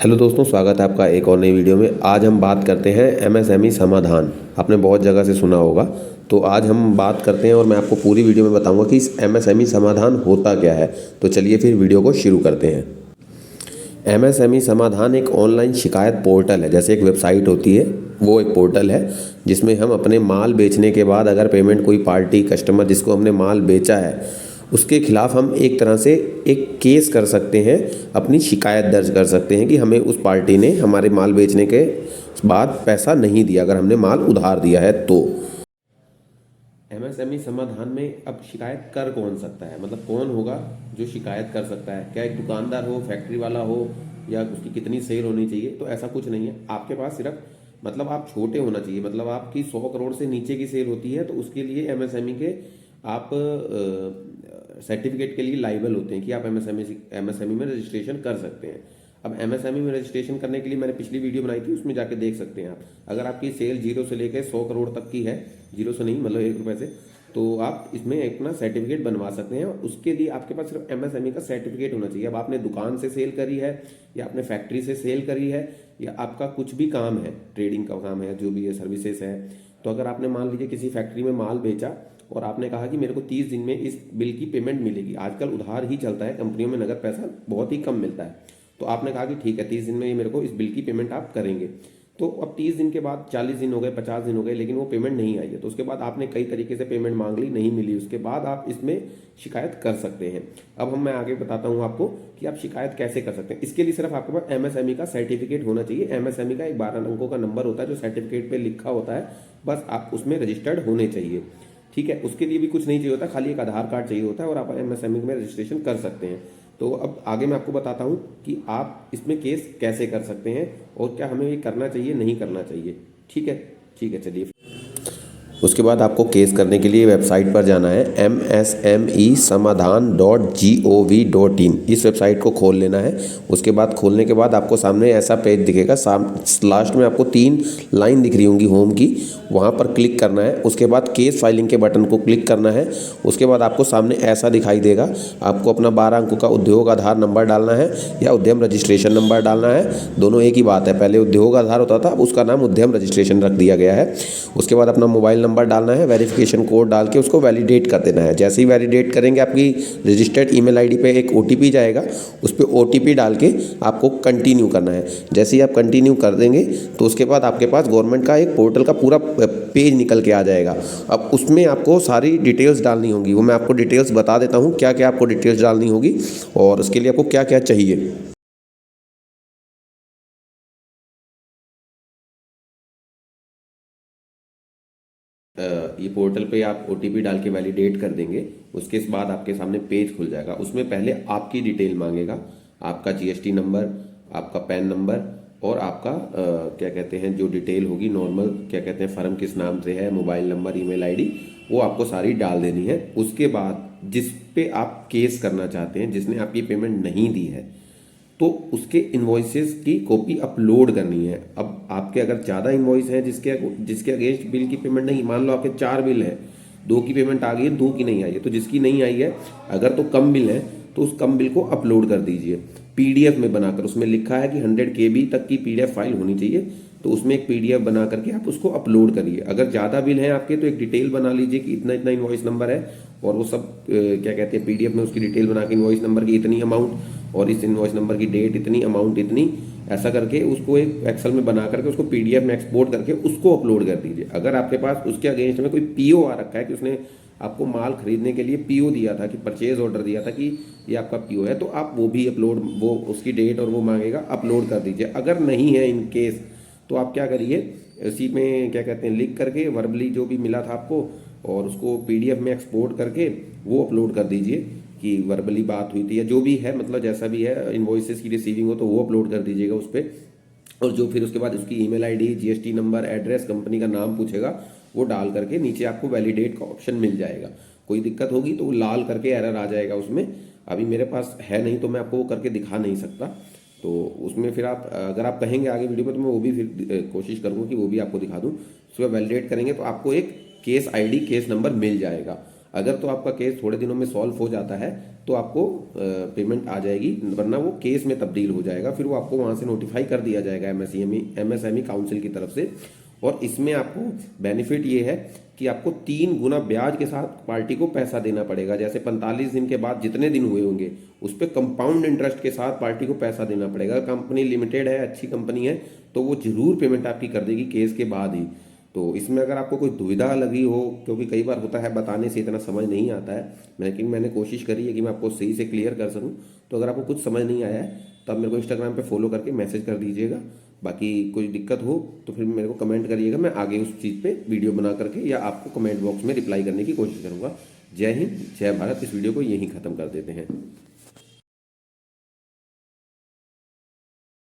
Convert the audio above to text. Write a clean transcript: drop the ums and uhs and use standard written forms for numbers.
Hello दोस्तों, स्वागत है आपका एक और नई वीडियो में। आज हम बात करते हैं एमएसएमई समाधान। आपने बहुत जगह से सुना होगा, तो आज हम बात करते हैं और मैं आपको पूरी वीडियो में बताऊंगा कि इस एमएसएमई समाधान होता क्या है। तो चलिए फिर वीडियो को शुरू करते हैं। एमएसएमई समाधान एक ऑनलाइन शिकायत पोर्टल है। जैसे एक वेबसाइट होती है, वो एक पोर्टल है जिसमें हम अपने माल बेचने के बाद अगर पेमेंट कोई पार्टी कस्टमर जिसको हमने माल बेचा है उसके खिलाफ हम एक तरह से एक केस कर सकते हैं, अपनी शिकायत दर्ज कर सकते हैं कि हमें उस पार्टी ने हमारे माल बेचने के बाद पैसा नहीं दिया, अगर हमने माल उधार दिया है तो। एमएसएमई समाधान में अब शिकायत कर कौन सकता है, मतलब कौन होगा जो शिकायत कर सकता है? क्या एक दुकानदार हो, फैक्ट्री वाला हो, या उसकी कितनी सेल होनी चाहिए? तो ऐसा कुछ नहीं है। आपके पास सिर्फ मतलब आप छोटे होना चाहिए, मतलब आपकी 100 करोड़ से नीचे की सेल होती है तो उसके लिए एमएसएमई के आप सर्टिफिकेट के लिए लाइबल होते हैं कि आप एमएसएमई में रजिस्ट्रेशन कर सकते हैं। अब एमएसएमई में रजिस्ट्रेशन करने के लिए मैंने पिछली वीडियो बनाई थी, उसमें जाके देख सकते हैं आप। अगर आपकी सेल 0 से लेकर 100 करोड़ तक की है, 0 से नहीं मतलब 1 रुपये से, तो आप इसमें अपना सर्टिफिकेट बनवा सकते हैं। उसके लिए आपके पास सिर्फ एमएसएमई का सर्टिफिकेट होना चाहिए। अब आपने दुकान से सेल करी है, या आपने फैक्ट्री से सेल करी है, या आपका कुछ भी काम है, ट्रेडिंग का काम है, जो भी है, सर्विसेज है, तो अगर आपने मान लीजिए किसी फैक्ट्री में माल बेचा और आपने कहा कि मेरे को 30 दिन में इस बिल की पेमेंट मिलेगी, आजकल उधार ही चलता है, कंपनियों में नगद पैसा बहुत ही कम मिलता है, तो आपने कहा कि ठीक है 30 दिन में ये मेरे को इस बिल की पेमेंट आप करेंगे। तो अब 30 दिन के बाद 40 दिन हो गए, 50 दिन हो गए, लेकिन वो पेमेंट नहीं आई है, तो उसके बाद आपने कई तरीके से पेमेंट मांग ली, नहीं मिली, उसके बाद आप इसमें शिकायत कर सकते हैं। अब मैं आगे बताता हूँ आपको कि आप शिकायत कैसे कर सकते हैं। इसके लिए सिर्फ आपके पास एमएसएमई का सर्टिफिकेट होना चाहिए। एमएसएमई का एक 12 अंकों का नंबर होता है जो सर्टिफिकेट पे लिखा होता है, बस आप उसमें रजिस्टर्ड होने चाहिए। ठीक है, उसके लिए भी कुछ नहीं चाहिए होता, खाली एक आधार कार्ड चाहिए होता है और आप एमएसएमई में रजिस्ट्रेशन कर सकते हैं। तो अब आगे मैं आपको बताता हूँ कि आप इसमें केस कैसे कर सकते हैं और क्या हमें ये करना चाहिए, नहीं करना चाहिए। ठीक है, ठीक है, चलिए। उसके बाद आपको केस करने के लिए वेबसाइट पर जाना है, msmesamaadhan.gov.in। इस वेबसाइट को खोल लेना है। उसके बाद खोलने के बाद आपको सामने ऐसा पेज दिखेगा। लास्ट में आपको 3 लाइन दिख रही होंगी होम की, वहाँ पर क्लिक करना है। उसके बाद केस फाइलिंग के बटन को क्लिक करना है। उसके बाद आपको सामने ऐसा दिखाई देगा, आपको अपना 12 अंकों का उद्योग आधार नंबर डालना है या उद्यम रजिस्ट्रेशन नंबर डालना है। दोनों एक ही बात है, पहले उद्योग आधार होता था, अब उसका नाम उद्यम रजिस्ट्रेशन रख दिया गया है। उसके बाद अपना मोबाइल नंबर डालना है, वेरिफिकेशन कोड डाल के उसको वैलिडेट कर देना है। जैसे ही वैलिडेट करेंगे आपकी रजिस्टर्ड ईमेल आईडी पे एक ओटीपी जाएगा, उस पर ओटीपी डाल के आपको कंटिन्यू करना है। जैसे ही आप कंटिन्यू कर देंगे तो उसके बाद आपके पास गवर्नमेंट का एक पोर्टल का पूरा पेज निकल के आ जाएगा। अब उसमें आपको सारी डिटेल्स डालनी होंगी, वो मैं आपको डिटेल्स बता देता हूँ क्या क्या आपको डिटेल्स डालनी होगी और उसके लिए आपको क्या क्या चाहिए। ये पोर्टल पे आप ओटीपी डाल के वैलिडेट कर देंगे। उसके बाद आपके सामने पेज खुल जाएगा। उसमें पहले आपकी डिटेल मांगेगा, आपका जीएसटी नंबर, आपका पैन नंबर और आपका क्या कहते हैं जो डिटेल होगी नॉर्मल, क्या कहते हैं फर्म किस नाम से है, मोबाइल नंबर, ईमेल आईडी, वो आपको सारी डाल देनी है। उसके बाद जिस पे आप केस करना चाहते हैं, जिसने आपकी पेमेंट नहीं दी है, तो उसके इन्वॉइसेस की कॉपी अपलोड करनी है। अब आपके अगर ज़्यादा इन्वॉइस हैं जिसके जिसके अगेंस्ट बिल की पेमेंट नहीं, मान लो आपके 4 बिल हैं, 2 की पेमेंट आ गई है, 2 की नहीं आई है, तो जिसकी नहीं आई है अगर तो कम बिल है तो उस कम बिल को अपलोड कर दीजिए पीडीएफ में बनाकर। उसमें लिखा है कि 100 KB तक की पीडीएफ फाइल होनी चाहिए, तो उसमें एक पीडीएफ बना करके आप उसको अपलोड करिए। अगर ज़्यादा बिल हैं आपके तो एक डिटेल बना लीजिए कि इतना इतना इन्वॉइस नंबर है, और वो सब क्या कहते हैं पीडीएफ में उसकी डिटेल बना के इन्वॉइस नंबर की इतनी अमाउंट और इस इन्वॉइस नंबर की डेट इतनी, अमाउंट इतनी, ऐसा करके उसको एक एक्सेल में बना करके उसको पीडीएफ में एक्सपोर्ट करके उसको अपलोड कर दीजिए। अगर आपके पास उसके अगेंस्ट में कोई पीओ आ रखा है कि उसने आपको माल खरीदने के लिए पीओ दिया था, कि परचेज ऑर्डर दिया था कि ये आपका पीओ है, तो आप वो भी अपलोड, वो उसकी डेट और वो मांगेगा, अपलोड कर दीजिए। अगर नहीं है इन केस तो आप क्या करिए, इसी में क्या कहते हैं लिख करके वर्बली जो भी मिला था आपको और उसको पीडीएफ में एक्सपोर्ट करके वो अपलोड कर दीजिए कि वर्बली बात हुई थी या जो भी है, मतलब जैसा भी है, इन्वॉइसेस की रिसीविंग हो तो वो अपलोड कर दीजिएगा उस पर। और जो फिर उसके बाद उसकी email ID, GST number, address, company का नाम पूछेगा, वो डाल करके नीचे आपको वैलिडेट का ऑप्शन मिल जाएगा। कोई दिक्कत होगी तो वो लाल करके एरर आ जाएगा उसमें। अभी मेरे पास है नहीं तो मैं आपको वो करके दिखा नहीं सकता, तो उसमें फिर आप अगर आप कहेंगे आगे वीडियो में तो मैं वो भी फिर कोशिश करूँगा कि वो भी आपको दिखा दूँ। उसके बाद वैलिडेट करेंगे तो आपको एक केस आईडी, केस नंबर मिल जाएगा। अगर तो आपका केस थोड़े दिनों में सॉल्व हो जाता है तो आपको पेमेंट आ जाएगी, वरना वो केस में तब्दील हो जाएगा, फिर वो आपको वहाँ से नोटिफाई कर दिया जाएगा एमएसएमई काउंसिल की तरफ से। और इसमें आपको बेनिफिट ये है कि आपको 3 गुना ब्याज के साथ पार्टी को पैसा देना पड़ेगा। जैसे 45 दिन के बाद जितने दिन हुए होंगे उस पर कंपाउंड इंटरेस्ट के साथ पार्टी को पैसा देना पड़ेगा। कंपनी लिमिटेड है, अच्छी कंपनी है, तो वो जरूर पेमेंट आपकी कर देगी केस के बाद ही। तो इसमें अगर आपको कोई दुविधा लगी हो, क्योंकि कई बार होता है बताने से इतना समझ नहीं आता है, लेकिन मैंने कोशिश करी है कि मैं आपको सही से क्लियर कर सकूं। तो अगर आपको कुछ समझ नहीं आया है तो आप मेरे को इंस्टाग्राम पे फॉलो करके मैसेज कर दीजिएगा। बाकी कोई दिक्कत हो तो फिर मेरे को कमेंट करिएगा, मैं आगे उस चीज़ पे वीडियो बना करके या आपको कमेंट बॉक्स में रिप्लाई करने की कोशिश करूँगा। जय हिंद, जय भारत। इस वीडियो को यहीं ख़त्म कर देते हैं।